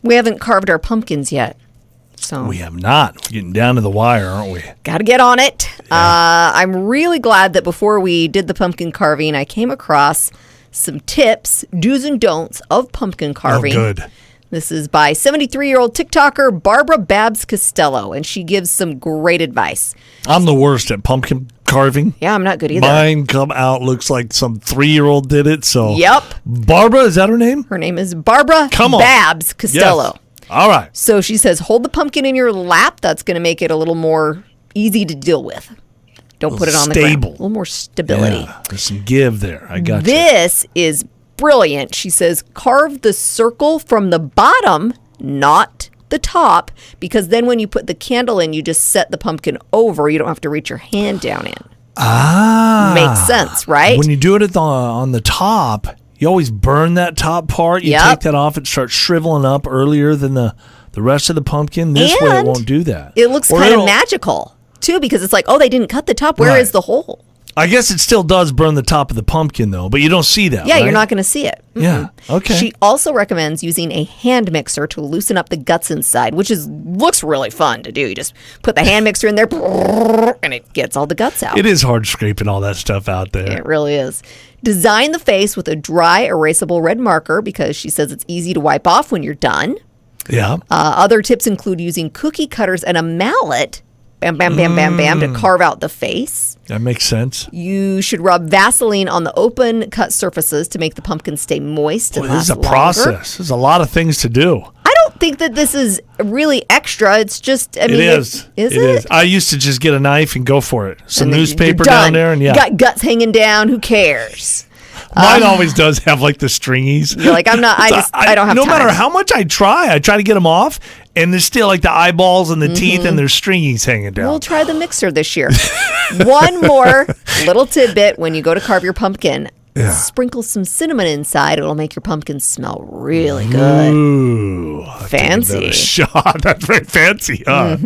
We haven't carved our pumpkins yet. So We have not. We're getting down to the wire, aren't we? got to get on it. Yeah. I'm really glad that before we did the pumpkin carving, I came across some tips, do's and don'ts of pumpkin carving. Oh, good. This is by 73-year-old TikToker Barbara Babs Costello, and she gives some great advice. I'm the worst at pumpkin carving. Yeah, I'm not good either. Mine come out looks like some 3-year-old did it. So Yep. Barbara, is that her name? Her name is Barbara Come on. Babs Costello. Yes. All right. So she says, hold the pumpkin in your lap. That's going to make it a little more easy to deal with. Don't put it on the ground. Stable. A little more stability. Yeah, there's some give there. I got you. This is brilliant. She says, carve the circle from the bottom, not the top, because then when you put the candle in, you just set the pumpkin over. You don't have to reach your hand down in. Ah. Makes sense, right? When you do it on the top, you always burn that top part. You take that off, it starts shriveling up earlier than the rest of the pumpkin. This way it won't do that. It looks kind of magical, too, because it's like, oh, they didn't cut the top. Where is the hole? I guess it still does burn the top of the pumpkin, though, but you don't see that, Yeah, right? you're not going to see it. Mm-mm. Yeah, okay. She also recommends using a hand mixer to loosen up the guts inside, which looks really fun to do. You just put the hand mixer in there, and it gets all the guts out. It is hard scraping all that stuff out there. It really is. Design the face with a dry, erasable red marker because she says it's easy to wipe off when you're done. Yeah. Other tips include using cookie cutters and a mallet, bam, bam, bam, bam, bam, to carve out the face. That makes sense. You should rub Vaseline on the open cut surfaces to make the pumpkin stay moist and Boy, this is last a longer. process. There's a lot of things to do. I don't think that this is really extra. It's just, I mean, it is. Is it? I used to just get a knife and go for it. Some And then newspaper you're down done. there, and You got guts hanging down. Who cares? Mine always does have like the stringies. You're like, I'm not. I don't have no time. matter how much I try to get them off, and there's still like the eyeballs and the teeth, and there's stringies hanging down. We'll try the mixer this year. One more little tidbit when you go to carve your pumpkin. Yeah. Sprinkle some cinnamon inside. It'll make your pumpkin smell really good. Ooh, Fancy. shot. That's very fancy, huh?